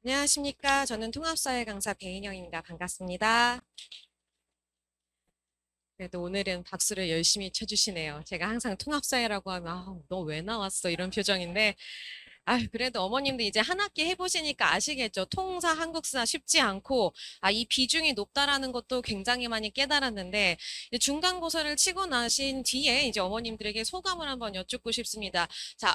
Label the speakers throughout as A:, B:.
A: 안녕하십니까. 저는 통합사회 강사 배인영입니다. 반갑습니다. 그래도 오늘은 박수를 열심히 쳐주시네요. 제가 항상 통합사회라고 하면, 너 왜 나왔어? 이런 표정인데, 그래도 어머님도 이제 한 학기 해보시니까 아시겠죠? 통사, 한국사 쉽지 않고, 이 비중이 높다라는 것도 굉장히 많이 깨달았는데, 이제 중간고사를 치고 나신 뒤에 이제 어머님들에게 소감을 한번 여쭙고 싶습니다. 자,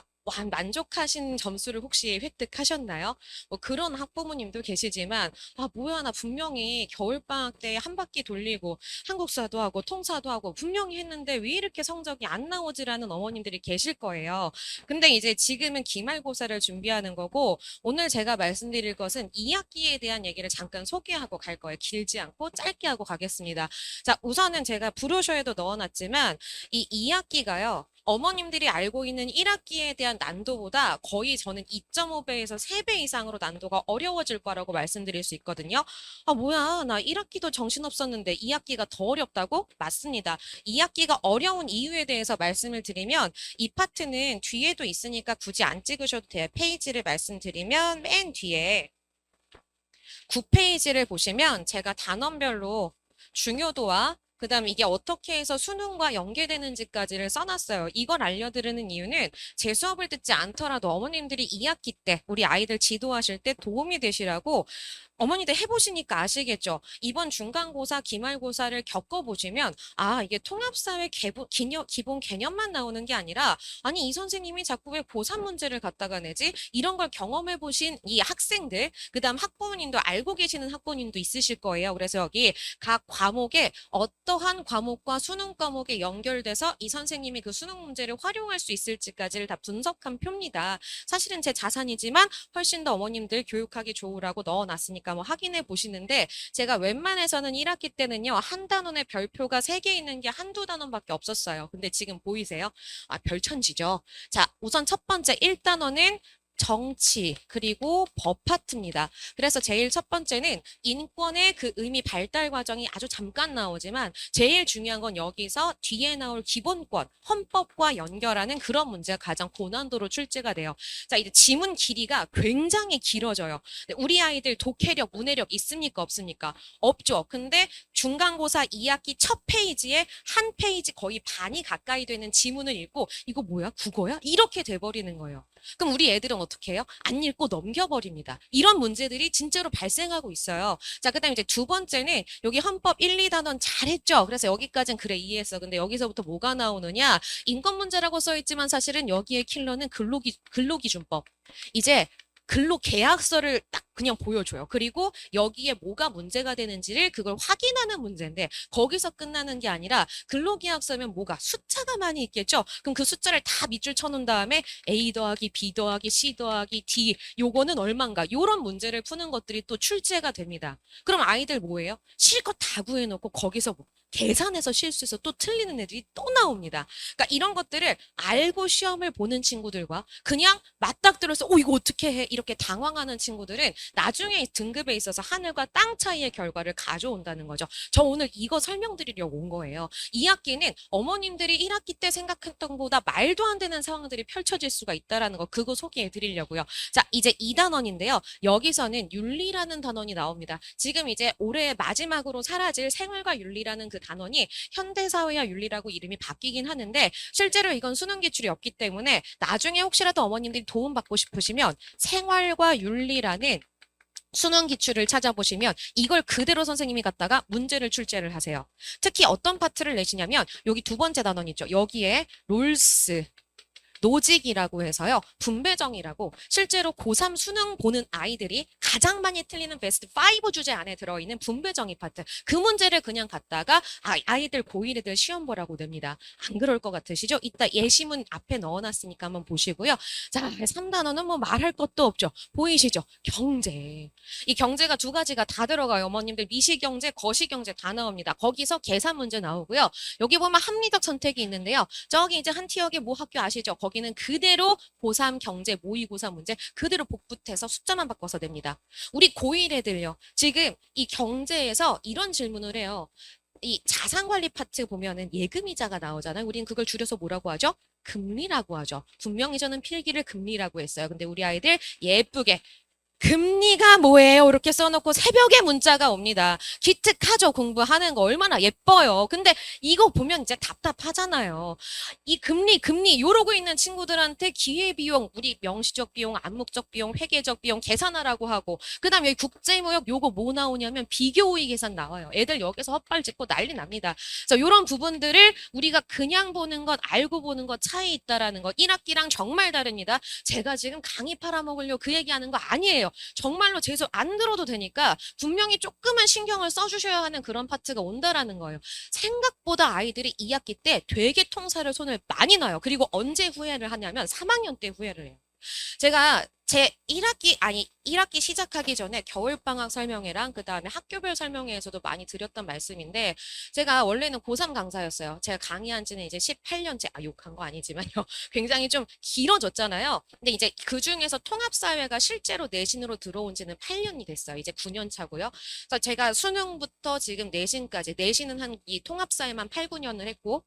A: 만족하신 점수를 혹시 획득하셨나요? 뭐 그런 학부모님도 계시지만, 뭐야, 나 분명히 겨울방학 때 한 바퀴 돌리고, 한국사도 하고, 통사도 하고, 분명히 했는데 왜 이렇게 성적이 안 나오지라는 어머님들이 계실 거예요. 근데 이제 지금은 기말고사를 준비하는 거고, 오늘 제가 말씀드릴 것은 2학기에 대한 얘기를 잠깐 소개하고 갈 거예요. 길지 않고 짧게 하고 가겠습니다. 자, 우선은 제가 브로셔에도 넣어놨지만, 이 2학기가요. 어머님들이 알고 있는 1학기에 대한 난도보다 거의 저는 2.5배에서 3배 이상으로 난도가 어려워질 거라고 말씀드릴 수 있거든요. 뭐야, 나 1학기도 정신없었는데 2학기가 더 어렵다고? 맞습니다. 2학기가 어려운 이유에 대해서 말씀을 드리면 이 파트는 뒤에도 있으니까 굳이 안 찍으셔도 돼요. 페이지를 말씀드리면 맨 뒤에 9페이지를 보시면 제가 단원별로 중요도와 그다음 이게 어떻게 해서 수능과 연계되는지까지를 써놨어요. 이걸 알려드리는 이유는 제 수업을 듣지 않더라도 어머님들이 2학기 때 우리 아이들 지도하실 때 도움이 되시라고 어머니들 해보시니까 아시겠죠? 이번 중간고사, 기말고사를 겪어보시면, 이게 통합사회 기본 개념만 나오는 게 아니라, 아니, 이 선생님이 자꾸 왜 고3 문제를 갖다가 내지? 이런 걸 경험해보신 이 학생들, 그 다음 학부모님도 알고 계시는 학부모님도 있으실 거예요. 그래서 여기 각 과목에 어떠한 과목과 수능 과목에 연결돼서 이 선생님이 그 수능 문제를 활용할 수 있을지까지를 다 분석한 표입니다. 사실은 제 자산이지만 훨씬 더 어머님들 교육하기 좋으라고 넣어놨으니까 뭐 확인해 보시는데 제가 웬만해서는 1학기 때는요 한 단원에 별표가 3개 있는 게 한두 단원밖에 없었어요. 근데 지금 보이세요? 별천지죠. 자, 우선 첫 번째 1단원은 정치 그리고 법 파트입니다. 그래서 제일 첫 번째는 인권의 그 의미 발달 과정이 아주 잠깐 나오지만 제일 중요한 건 여기서 뒤에 나올 기본권, 헌법과 연결하는 그런 문제가 가장 고난도로 출제가 돼요. 자, 이제 지문 길이가 굉장히 길어져요. 우리 아이들 독해력, 문해력 있습니까? 없습니까? 없죠. 근데 중간고사 2학기 첫 페이지에 한 페이지 거의 반이 가까이 되는 지문을 읽고 이거 뭐야? 국어야? 이렇게 돼버리는 거예요. 그럼 우리 애들은 어떻게 해요? 안 읽고 넘겨버립니다. 이런 문제들이 진짜로 발생하고 있어요. 자, 그 다음에 이제 두 번째는 여기 헌법 1, 2단원 잘했죠? 그래서 여기까지는 그래 이해했어. 근데 여기서부터 뭐가 나오느냐? 인권 문제라고 써있지만 사실은 여기에 킬러는 근로기준법. 이제 근로계약서를 딱 그냥 보여줘요. 그리고 여기에 뭐가 문제가 되는지를 그걸 확인하는 문제인데 거기서 끝나는 게 아니라 근로계약서면 뭐가 숫자가 많이 있겠죠. 그럼 그 숫자를 다 밑줄 쳐놓은 다음에 A 더하기 B 더하기 C 더하기 D 요거는 얼만가 요런 문제를 푸는 것들이 또 출제가 됩니다. 그럼 아이들 뭐예요? 실컷 다 구해놓고 거기서 뭐 계산해서 실수해서 또 틀리는 애들이 또 나옵니다. 그러니까 이런 것들을 알고 시험을 보는 친구들과 그냥 맞닥뜨려서 이거 어떻게 해? 이렇게 당황하는 친구들은 나중에 등급에 있어서 하늘과 땅 차이의 결과를 가져온다는 거죠. 저 오늘 이거 설명드리려고 온 거예요. 2학기는 어머님들이 1학기 때 생각했던 것보다 말도 안 되는 상황들이 펼쳐질 수가 있다는 거 그거 소개해 드리려고요. 자, 이제 2단원인데요. 여기서는 윤리라는 단원이 나옵니다. 지금 이제 올해 마지막으로 사라질 생활과 윤리라는 그 단원이 현대사회와 윤리라고 이름이 바뀌긴 하는데 실제로 이건 수능 기출이 없기 때문에 나중에 혹시라도 어머님들이 도움받고 싶으시면 생활과 윤리라는 수능 기출을 찾아보시면 이걸 그대로 선생님이 갖다가 문제를 출제를 하세요. 특히 어떤 파트를 내시냐면 여기 두 번째 단원 있죠. 여기에 롤스, 노직이라고 해서요. 분배정이라고 실제로 고3 수능 보는 아이들이 가장 많이 틀리는 베스트 5 주제 안에 들어있는 분배정의 파트. 그 문제를 그냥 갖다가 아이들 고1 애들 시험 보라고 냅니다. 안 그럴 것 같으시죠? 이따 예시문 앞에 넣어놨으니까 한번 보시고요. 자, 3단원은 뭐 말할 것도 없죠. 보이시죠? 경제. 이 경제가 두 가지가 다 들어가요. 어머님들 미시경제, 거시경제 다 나옵니다. 거기서 계산 문제 나오고요. 여기 보면 합리적 선택이 있는데요. 저기 이제 한티역의 모 학교 아시죠? 거기는 그대로 고3 경제 모의고사 문제 그대로 복붙해서 숫자만 바꿔서 냅니다. 우리 고1 애들요. 지금 이 경제에서 이런 질문을 해요. 이 자산관리 파트 보면은 예금이자가 나오잖아요. 우리는 그걸 줄여서 뭐라고 하죠? 금리라고 하죠. 분명히 저는 필기를 금리라고 했어요. 근데 우리 아이들 예쁘게 금리가 뭐예요? 이렇게 써놓고 새벽에 문자가 옵니다. 기특하죠? 공부하는 거 얼마나 예뻐요. 근데 이거 보면 이제 답답하잖아요. 이 금리 이러고 있는 친구들한테 기회비용, 우리 명시적 비용, 암묵적 비용, 회계적 비용 계산하라고 하고 그다음 여기 국제무역 요거 뭐 나오냐면 비교오이 계산 나와요. 애들 여기서 헛발 짚고 난리 납니다. 그래서 이런 부분들을 우리가 그냥 보는 것, 알고 보는 것 차이 있다라는 것. 1학기랑 정말 다릅니다. 제가 지금 강의 팔아먹으려고 그 얘기하는 거 아니에요. 정말로 재수 안 들어도 되니까 분명히 조금은 신경을 써주셔야 하는 그런 파트가 온다라는 거예요. 생각보다 아이들이 2학기 때 되게 통사를 손을 많이 놔요. 그리고 언제 후회를 하냐면 3학년 때 후회를 해요. 제가 제 1학기 시작하기 전에 겨울방학 설명회랑 그 다음에 학교별 설명회에서도 많이 드렸던 말씀인데, 제가 원래는 고3 강사였어요. 제가 강의한 지는 이제 18년째, 욕한 거 아니지만요. 굉장히 좀 길어졌잖아요. 근데 이제 그 중에서 통합사회가 실제로 내신으로 들어온 지는 8년이 됐어요. 이제 9년 차고요. 그래서 제가 수능부터 지금 내신까지, 내신은 한 이 통합사회만 8, 9년을 했고,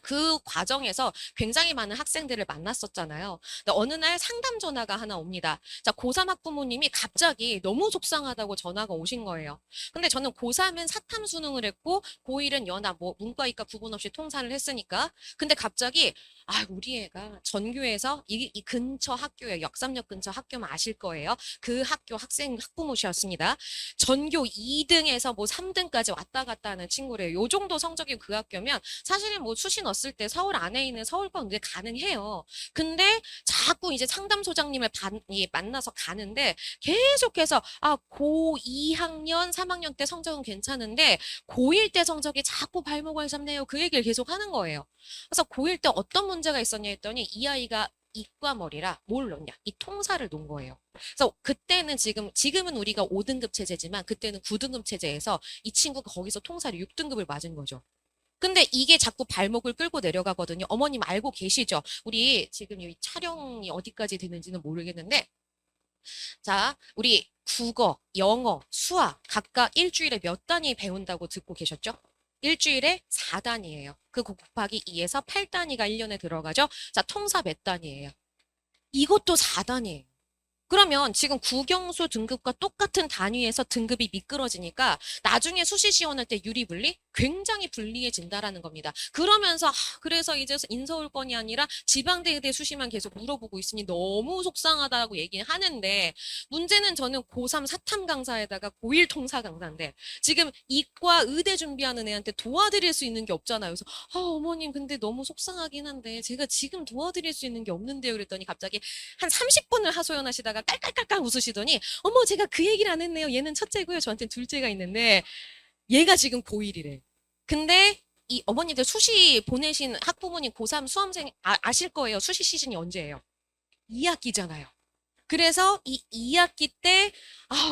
A: 그 과정에서 굉장히 많은 학생들을 만났었잖아요. 근데 어느 날 상담 전화가 하나 옵니다. 자, 고3 학부모님이 갑자기 너무 속상하다고 전화가 오신 거예요. 근데 저는 고3은 사탐 수능을 했고, 고1은 연합, 뭐, 문과, 이과 구분 없이 통사를 했으니까. 근데 갑자기, 우리 애가 전교에서 이 근처 학교에, 역삼역 근처 학교만 아실 거예요. 그 학교 학부모셨습니다. 전교 2등에서 뭐 3등까지 왔다 갔다 하는 친구래요. 요 정도 성적이 그 학교면 사실은 뭐 수시 넣었을 때 서울 안에 있는 서울권 이제 가능해요. 근데 자꾸 이제 상담소장님을 만나서 가는데 계속해서 고 2학년, 3학년 때 성적은 괜찮은데 고1 때 성적이 자꾸 발목을 잡네요. 그 얘기를 계속 하는 거예요. 그래서 고1 때 어떤 문제가 있었냐 했더니 이 아이가 이과머리라 뭘 넣냐? 이 통사를 놓은 거예요. 그래서 그때는 지금은 우리가 5등급 체제지만 그때는 9등급 체제에서 이 친구가 거기서 통사를 6등급을 맞은 거죠. 근데 이게 자꾸 발목을 끌고 내려가거든요. 어머님 알고 계시죠? 우리 지금 이 촬영이 어디까지 되는지는 모르겠는데, 자, 우리 국어, 영어, 수학 각각 일주일에 몇 단위 배운다고 듣고 계셨죠? 일주일에 4단이에요. 그 곱하기 2에서 8단위가 1년에 들어가죠? 자, 통사 몇 단이에요? 이것도 4단이에요. 그러면 지금 국영수 등급과 똑같은 단위에서 등급이 미끄러지니까 나중에 수시 지원할 때 유리분리 굉장히 불리해진다라는 겁니다. 그러면서 그래서 이제 인서울권이 아니라 지방대에 수시만 계속 물어보고 있으니 너무 속상하다고 얘기하는데, 문제는 저는 고3 사탐 강사에다가 고1 통사 강사인데 지금 이과 의대 준비하는 애한테 도와드릴 수 있는 게 없잖아요. 그래서 어머님 근데 너무 속상하긴 한데 제가 지금 도와드릴 수 있는 게 없는데요. 그랬더니 갑자기 한 30분을 하소연하시다가 깔깔깔깔 웃으시더니 어머 제가 그 얘기를 안 했네요. 얘는 첫째고요. 저한테는 둘째가 있는데 얘가 지금 고1이래. 근데 이 어머니들 수시 보내신 학부모님 고3 수험생 아실 거예요. 수시 시즌이 언제예요? 2학기잖아요. 그래서 이 2학기 때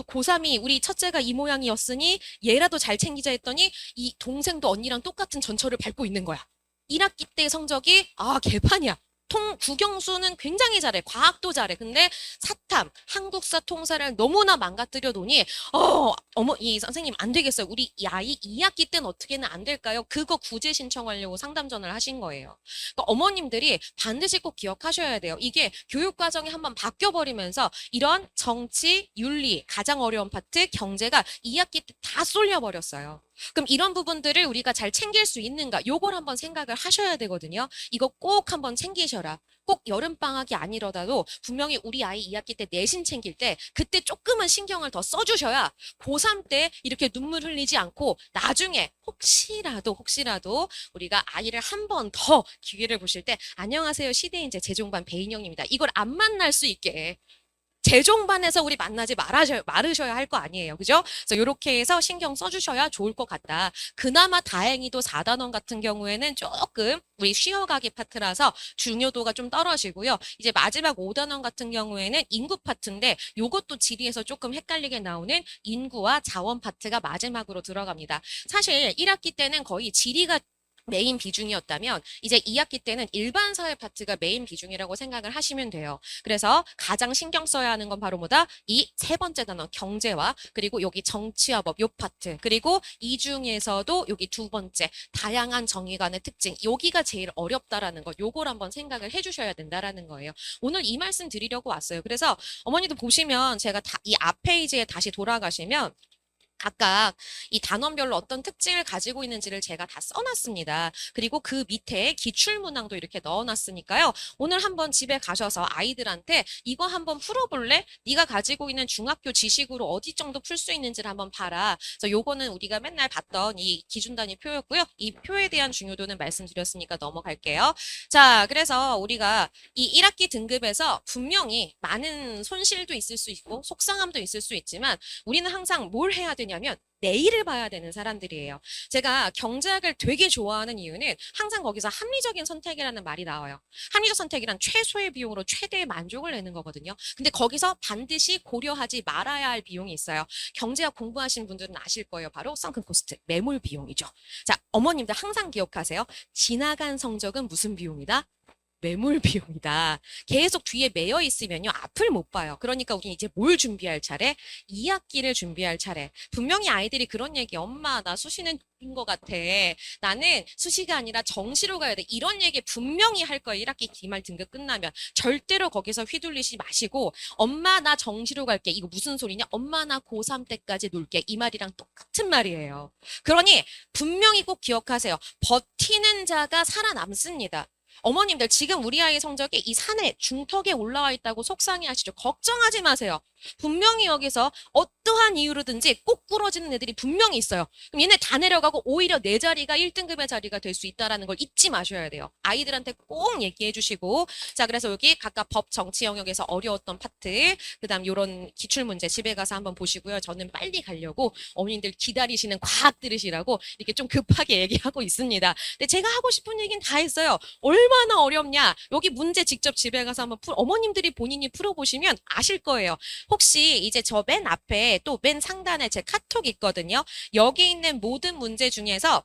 A: 고3이 우리 첫째가 이 모양이었으니 얘라도 잘 챙기자 했더니 이 동생도 언니랑 똑같은 전철을 밟고 있는 거야. 1학기 때 성적이 개판이야. 국영수는 굉장히 잘해. 과학도 잘해. 근데 사탐, 한국사 통사를 너무나 망가뜨려 놓으니 이 선생님 안 되겠어요. 우리 이 아이 2학기 때는 어떻게는 안 될까요? 그거 구제 신청하려고 상담 전화를 하신 거예요. 그러니까 어머님들이 반드시 꼭 기억하셔야 돼요. 이게 교육 과정이 한번 바뀌어버리면서 이런 정치, 윤리, 가장 어려운 파트, 경제가 2학기 때 다 쏠려버렸어요. 그럼 이런 부분들을 우리가 잘 챙길 수 있는가? 요걸 한번 생각을 하셔야 되거든요. 이거 꼭 한번 챙기셔라. 꼭 여름방학이 아니더라도 분명히 우리 아이 2학기 때 내신 챙길 때 그때 조금은 신경을 더 써주셔야 고3 때 이렇게 눈물 흘리지 않고 나중에 혹시라도 우리가 아이를 한 번 더 기회를 보실 때 안녕하세요 시대인재 재종반 배인영입니다. 이걸 안 만날 수 있게 재종반에서 우리 만나지 말으셔야 할 거 아니에요. 그죠? 그래서 이렇게 해서 신경 써주셔야 좋을 것 같다. 그나마 다행히도 4단원 같은 경우에는 조금 우리 쉬어가기 파트라서 중요도가 좀 떨어지고요. 이제 마지막 5단원 같은 경우에는 인구 파트인데 이것도 지리에서 조금 헷갈리게 나오는 인구와 자원 파트가 마지막으로 들어갑니다. 사실 1학기 때는 거의 지리가 메인 비중이었다면 이제 2학기 때는 일반 사회 파트가 메인 비중이라고 생각을 하시면 돼요. 그래서 가장 신경 써야 하는 건 바로 뭐다? 이 세 번째 단어 경제와 그리고 여기 정치와 법 요 파트 그리고 이 중에서도 여기 두 번째 다양한 정의관의 특징 여기가 제일 어렵다라는 거 요걸 한번 생각을 해주셔야 된다라는 거예요. 오늘 이 말씀 드리려고 왔어요. 그래서 어머니도 보시면 제가 이 앞 페이지에 다시 돌아가시면 각각 이 단원별로 어떤 특징을 가지고 있는지를 제가 다 써놨습니다. 그리고 그 밑에 기출문항도 이렇게 넣어놨으니까요. 오늘 한번 집에 가셔서 아이들한테 이거 한번 풀어볼래? 네가 가지고 있는 중학교 지식으로 어디 정도 풀 수 있는지를 한번 봐라. 그래서 요거는 우리가 맨날 봤던 이 기준단위 표였고요. 이 표에 대한 중요도는 말씀드렸으니까 넘어갈게요. 자, 그래서 우리가 이 1학기 등급에서 분명히 많은 손실도 있을 수 있고 속상함도 있을 수 있지만 우리는 항상 뭘 해야 되냐면 내일을 봐야 되는 사람들이에요. 제가 경제학을 되게 좋아하는 이유는 항상 거기서 합리적인 선택이라는 말이 나와요. 합리적 선택이란 최소의 비용으로 최대의 만족을 내는 거거든요. 근데 거기서 반드시 고려하지 말아야 할 비용이 있어요. 경제학 공부하신 분들은 아실 거예요. 바로 선큰 코스트, 매몰 비용이죠. 자, 어머님들 항상 기억하세요. 지나간 성적은 무슨 비용이다? 매몰 비용이다. 계속 뒤에 매여 있으면요. 앞을 못 봐요. 그러니까 우리 이제 뭘 준비할 차례? 2학기를 준비할 차례. 분명히 아이들이 그런 얘기, 엄마, 나 수시는 것 같아. 나는 수시가 아니라 정시로 가야 돼. 이런 얘기 분명히 할 거예요. 1학기 기말 등급 끝나면. 절대로 거기서 휘둘리지 마시고, 엄마, 나 정시로 갈게. 이거 무슨 소리냐? 엄마, 나 고3 때까지 놀게. 이 말이랑 똑같은 말이에요. 그러니 분명히 꼭 기억하세요. 버티는 자가 살아남습니다. 어머님들 지금 우리 아이 성적이 이 산에 중턱에 올라와 있다고 속상해 하시죠. 걱정하지 마세요. 분명히 여기서 어떠한 이유로든지 꼭 부러지는 애들이 분명히 있어요. 그럼 얘네 다 내려가고 오히려 내 자리가 1등급의 자리가 될 수 있다는 걸 잊지 마셔야 돼요. 아이들한테 꼭 얘기해 주시고 자 그래서 여기 각각 법 정치 영역에서 어려웠던 파트 그다음 요런 기출문제 집에 가서 한번 보시고요. 저는 빨리 가려고 어머님들 기다리시는 과학 들으시라고 이렇게 좀 급하게 얘기하고 있습니다. 근데 제가 하고 싶은 얘기는 다 했어요. 얼마나 어렵냐. 여기 문제 직접 집에 가서 한번 어머님들이 본인이 풀어보시면 아실 거예요. 혹시 이제 저 맨 앞에 또 맨 상단에 제 카톡 있거든요. 여기 있는 모든 문제 중에서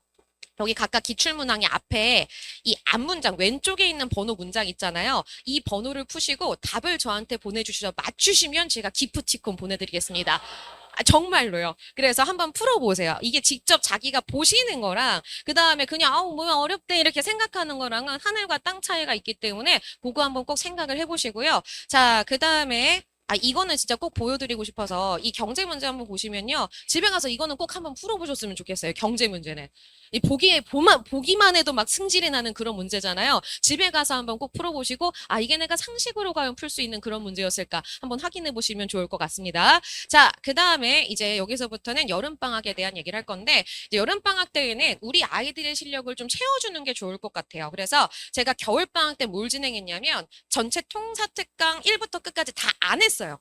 A: 여기 각각 기출문항의 앞에 이 앞문장 왼쪽에 있는 번호 문장 있잖아요. 이 번호를 푸시고 답을 저한테 보내주셔서 맞추시면 제가 기프티콘 보내드리겠습니다. 정말로요. 그래서 한번 풀어보세요. 이게 직접 자기가 보시는 거랑 그 다음에 그냥 아우 뭐야 어렵대 이렇게 생각하는 거랑은 하늘과 땅 차이가 있기 때문에 그거 한번 꼭 생각을 해보시고요. 자, 그 다음에 이거는 진짜 꼭 보여드리고 싶어서 이 경제 문제 한번 보시면요. 집에 가서 이거는 꼭 한번 풀어보셨으면 좋겠어요. 경제 문제는. 보기만 해도 막 승질이 나는 그런 문제잖아요. 집에 가서 한번 꼭 풀어보시고, 이게 내가 상식으로 과연 풀 수 있는 그런 문제였을까? 한번 확인해 보시면 좋을 것 같습니다. 자, 그 다음에 이제 여기서부터는 여름방학에 대한 얘기를 할 건데, 이제 여름방학 때에는 우리 아이들의 실력을 좀 채워주는 게 좋을 것 같아요. 그래서 제가 겨울방학 때 뭘 진행했냐면, 전체 통사특강 1부터 끝까지 다 안 했어요.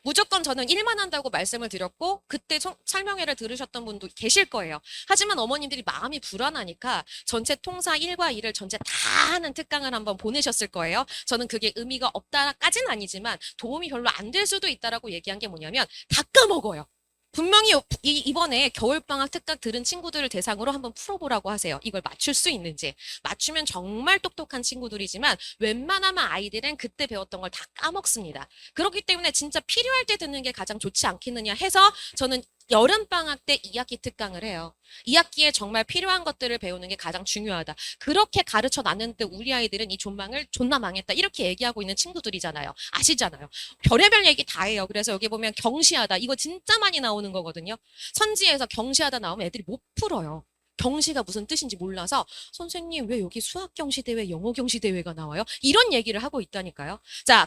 A: 무조건 저는 1만 한다고 말씀을 드렸고 그때 설명회를 들으셨던 분도 계실 거예요. 하지만 어머님들이 마음이 불안하니까 전체 통사 1과 2를 전체 다 하는 특강을 한번 보내셨을 거예요. 저는 그게 의미가 없다까지는 아니지만 도움이 별로 안 될 수도 있다라고 얘기한 게 뭐냐면 다 까먹어요. 분명히 이번에 겨울방학 특강 들은 친구들을 대상으로 한번 풀어보라고 하세요. 이걸 맞출 수 있는지. 맞추면 정말 똑똑한 친구들이지만 웬만하면 아이들은 그때 배웠던 걸 다 까먹습니다. 그렇기 때문에 진짜 필요할 때 듣는 게 가장 좋지 않겠느냐 해서 저는 여름방학 때 2학기 특강을 해요. 2학기에 정말 필요한 것들을 배우는 게 가장 중요하다. 그렇게 가르쳐 놨는데 우리 아이들은 이 존망을 존나 망했다. 이렇게 얘기하고 있는 친구들이잖아요. 아시잖아요. 별의별 얘기 다 해요. 그래서 여기 보면 경시하다. 이거 진짜 많이 나오는 거거든요. 선지에서 경시하다 나오면 애들이 못 풀어요. 경시가 무슨 뜻인지 몰라서 선생님 왜 여기 수학 경시 대회, 영어 경시 대회가 나와요? 이런 얘기를 하고 있다니까요. 자,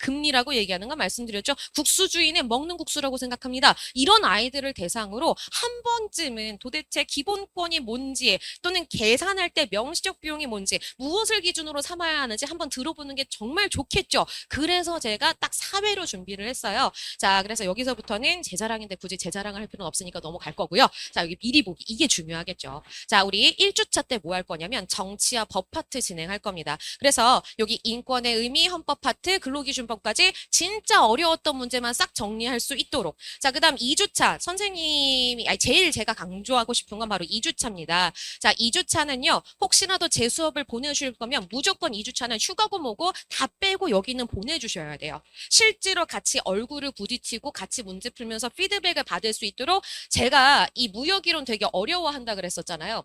A: 금리라고 얘기하는 거 말씀드렸죠. 국수주의는 먹는 국수라고 생각합니다. 이런 아이들을 대상으로 한 번쯤은 도대체 기본권이 뭔지 또는 계산할 때 명시적 비용이 뭔지 무엇을 기준으로 삼아야 하는지 한번 들어보는 게 정말 좋겠죠. 그래서 제가 딱 사회로 준비를 했어요. 자, 그래서 여기서부터는 제 자랑인데 굳이 제 자랑을 할 필요는 없으니까 넘어갈 거고요. 자, 여기 미리 보기 이게 중요하겠죠. 하시겠죠. 자, 우리 1주차 때 뭐 할 거냐면 정치와 법 파트 진행할 겁니다. 그래서 여기 인권의 의미, 헌법 파트, 근로기준법까지 진짜 어려웠던 문제만 싹 정리할 수 있도록. 자, 그다음 2주차 선생님이 제일 제가 강조하고 싶은 건 바로 2주차입니다. 자, 2주차는요. 혹시라도 제 수업을 보내주실 거면 무조건 2주차는 휴가고 뭐고 다 빼고 여기는 보내주셔야 돼요. 실제로 같이 얼굴을 부딪히고 같이 문제 풀면서 피드백을 받을 수 있도록 제가 이 무역이론 되게 어려워한다 그랬었잖아요.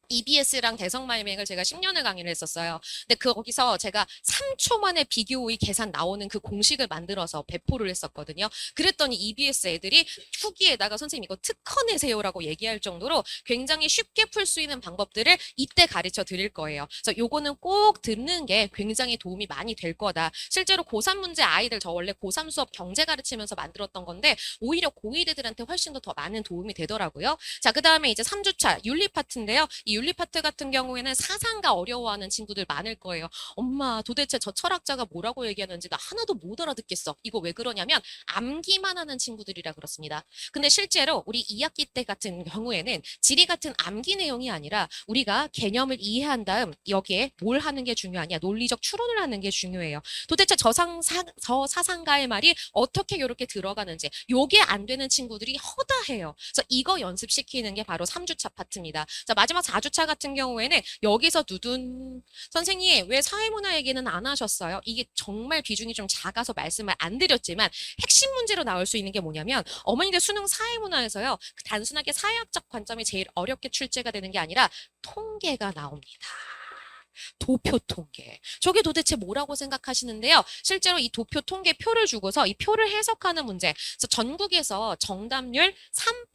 A: EBS랑 대성마이맹을 제가 10년을 강의를 했었어요. 근데 거기서 제가 3초 만에 비교의 계산 나오는 그 공식을 만들어서 배포를 했었거든요. 그랬더니 EBS 애들이 후기에다가 선생님 이거 특허 내세요라고 얘기할 정도로 굉장히 쉽게 풀 수 있는 방법들을 이때 가르쳐 드릴 거예요. 그래서 요거는 꼭 듣는 게 굉장히 도움이 많이 될 거다. 실제로 고3 문제 아이들 저 원래 고3 수업 경제 가르치면서 만들었던 건데 오히려 고1 애들한테 훨씬 더 많은 도움이 되더라고요. 자, 그 다음에 이제 3주차 윤리 파트인데요. 이 윤리 파트 같은 경우에는 사상가 어려워하는 친구들 많을 거예요. 엄마 도대체 저 철학자가 뭐라고 얘기하는지 나 하나도 못 알아듣겠어. 이거 왜 그러냐면 암기만 하는 친구들이라 그렇습니다. 근데 실제로 우리 2학기 때 같은 경우에는 지리 같은 암기 내용이 아니라 우리가 개념을 이해한 다음 여기에 뭘 하는 게 중요하냐 논리적 추론을 하는 게 중요해요. 도대체 저 사상가의 말이 어떻게 이렇게 들어가는지 요게 안 되는 친구들이 허다해요. 그래서 이거 연습시키는 게 바로 3주차 파트입니다. 자, 마지막 4주차 같은 경우에는 여기서 선생님 왜 사회문화 얘기는 안 하셨어요? 이게 정말 비중이 좀 작아서 말씀을 안 드렸지만 핵심 문제로 나올 수 있는 게 뭐냐면 어머니들 수능 사회문화에서요. 단순하게 사회학적 관점이 제일 어렵게 출제가 되는 게 아니라 통계가 나옵니다. 도표 통계. 저게 도대체 뭐라고 생각하시는데요. 실제로 이 도표 통계표를 주고서 이 표를 해석하는 문제. 그래서 전국에서 정답률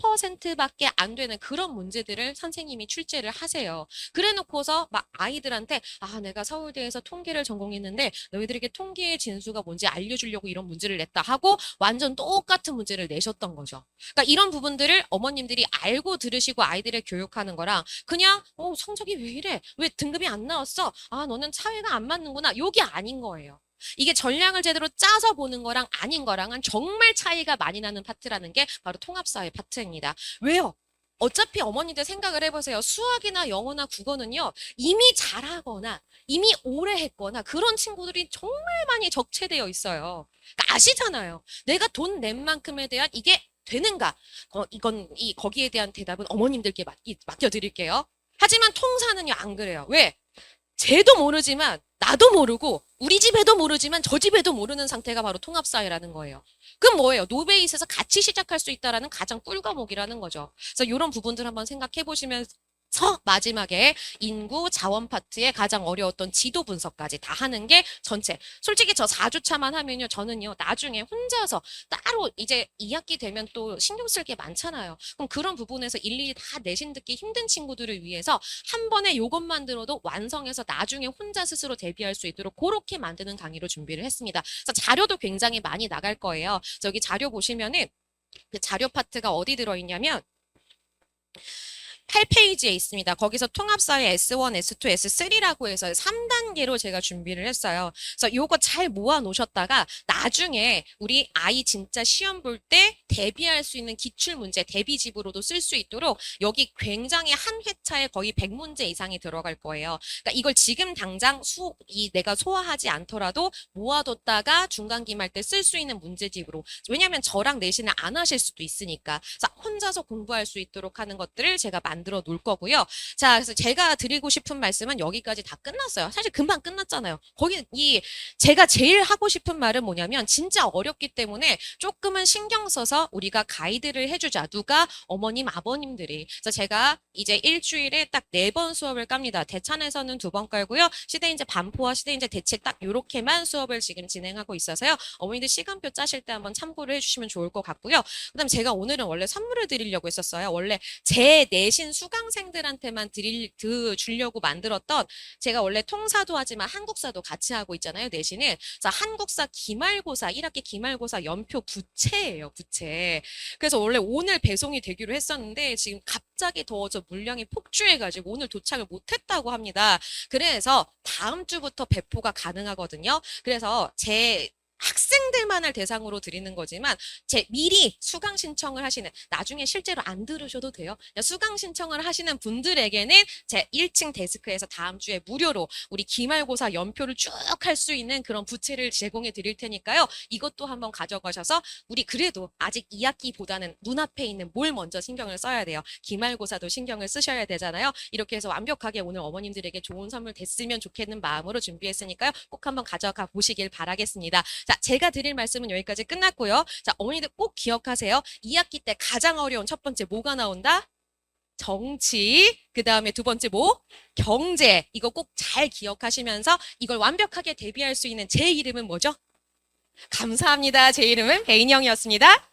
A: 3%밖에 안 되는 그런 문제들을 선생님이 출제를 하세요. 그래 놓고서 막 아이들한테 내가 서울대에서 통계를 전공했는데 너희들에게 통계의 진수가 뭔지 알려주려고 이런 문제를 냈다 하고 완전 똑같은 문제를 내셨던 거죠. 그러니까 이런 부분들을 어머님들이 알고 들으시고 아이들을 교육하는 거랑 그냥 성적이 왜 이래? 왜 등급이 안 나왔어? 너는 사회가 안 맞는구나. 요게 아닌 거예요. 이게 전략을 제대로 짜서 보는 거랑 아닌 거랑은 정말 차이가 많이 나는 파트라는 게 바로 통합사회 파트입니다. 왜요? 어차피 어머니들 생각을 해보세요. 수학이나 영어나 국어는요, 이미 잘하거나, 이미 오래 했거나, 그런 친구들이 정말 많이 적체되어 있어요. 그러니까 아시잖아요. 내가 돈 낸 만큼에 대한 이게 되는가? 거기에 대한 대답은 어머님들께 맡겨드릴게요. 하지만 통사는요, 안 그래요. 왜? 쟤도 모르지만 나도 모르고 우리 집에도 모르지만 저 집에도 모르는 상태가 바로 통합사회라는 거예요. 그럼 뭐예요? 노베이스에서 같이 시작할 수 있다라는 가장 꿀과목이라는 거죠. 그래서 이런 부분들 한번 생각해 보시면 마지막에 인구 자원 파트에 가장 어려웠던 지도 분석까지 다 하는 게 전체. 솔직히 저 4주차만 하면요. 저는요. 나중에 혼자서 따로 이제 2학기 되면 또 신경 쓸 게 많잖아요. 그럼 그런 부분에서 일일이 다 내신 듣기 힘든 친구들을 위해서 한 번에 요것만 들어도 완성해서 나중에 혼자 스스로 대비할 수 있도록 그렇게 만드는 강의로 준비를 했습니다. 그래서 자료도 굉장히 많이 나갈 거예요. 저기 자료 보시면은 그 자료 파트가 어디 들어있냐면 8페이지에 있습니다. 거기서 통합사회 S1, S2, S3라고 해서 3단계로 제가 준비를 했어요. 그래서 요거 잘 모아 놓으셨다가 나중에 우리 아이 진짜 시험 볼 때 대비할 수 있는 기출문제, 대비집으로도 쓸 수 있도록 여기 굉장히 한 회차에 거의 100문제 이상이 들어갈 거예요. 그러니까 이걸 지금 당장 내가 소화하지 않더라도 모아뒀다가 중간 기말 때 쓸 수 있는 문제집으로. 왜냐하면 저랑 내신을 안 하실 수도 있으니까. 자, 혼자서 공부할 수 있도록 하는 것들을 제가 만들어 놓을 거고요. 자, 그래서 제가 드리고 싶은 말씀은 여기까지 다 끝났어요. 사실 금방 끝났잖아요. 제가 제일 하고 싶은 말은 뭐냐면 진짜 어렵기 때문에 조금은 신경 써서 우리가 가이드를 해주자. 누가? 어머님, 아버님들이. 그래서 제가 이제 일주일에 딱 4번 수업을 깝니다. 대찬에서는 2번 깔고요. 시대인재 반포와 시대인재 대체 딱 요렇게만 수업을 지금 진행하고 있어서요. 어머니들 시간표 짜실 때 한번 참고를 해주시면 좋을 것 같고요. 그다음 제가 오늘은 원래 선물을 드리려고 했었어요. 원래 제 내신 수강생들한테만 주려고 만들었던 제가 원래 통사도 하지만 한국사도 같이 하고 있잖아요. 내신을. 자, 한국사 기말고사 1학기 기말고사 연표 부채예요. 부채. 그래서 원래 오늘 배송이 되기로 했었는데 지금 갑자기 더워져 물량이 폭주해가지고 오늘 도착을 못했다고 합니다. 그래서 다음 주부터 배포가 가능하거든요. 그래서 제 학생들만을 대상으로 드리는 거지만 미리 수강 신청을 하시는, 나중에 실제로 안 들으셔도 돼요. 수강 신청을 하시는 분들에게는 제 1층 데스크에서 다음 주에 무료로 우리 기말고사 연표를 쭉 할 수 있는 그런 부채를 제공해 드릴 테니까요. 이것도 한번 가져가셔서 우리 그래도 아직 2학기보다는 눈앞에 있는 뭘 먼저 신경을 써야 돼요. 기말고사도 신경을 쓰셔야 되잖아요. 이렇게 해서 완벽하게 오늘 어머님들에게 좋은 선물 됐으면 좋겠는 마음으로 준비했으니까요. 꼭 한번 가져가 보시길 바라겠습니다. 자, 제가 드릴 말씀은 여기까지 끝났고요. 자, 어머니들 꼭 기억하세요. 2학기 때 가장 어려운 첫 번째 뭐가 나온다? 정치, 그 다음에 두 번째 뭐? 경제. 이거 꼭 잘 기억하시면서 이걸 완벽하게 대비할 수 있는 제 이름은 뭐죠? 감사합니다. 제 이름은 배인영이었습니다.